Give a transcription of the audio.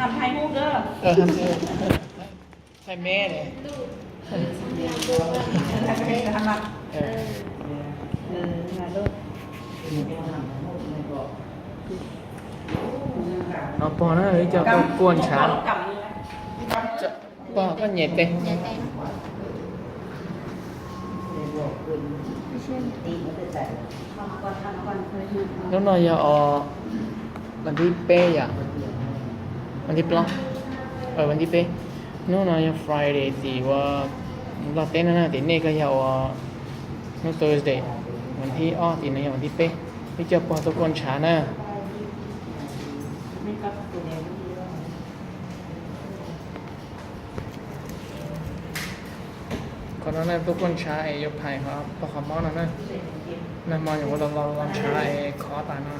ำไทยฮูกเด้อ ทำเลยใช่แม่เลย ทำมา เออ มาลูก เอาปอนะเฮ้ยจะก็กวนช้า กำนี่นะ จะปอก็เหยียดเต้ แล้วนอยอวันที่เป้อะวันที่ปล้องวันที่เป้นู่นนอย Friday ตีว่าเราเต้นนะตีนี่ก็ยาวนู่น Thursday วันที่ตีนี่วันที่เป้พี่จะปอตะกวนช้านะ ไม่ก็ตัวเอง คนนั้นทุกคนช้าไอ้ยกไผ่ครับพอคำมอนั่นนะนั่นมองอย่างว่าเราช้าไอ้คอตานะ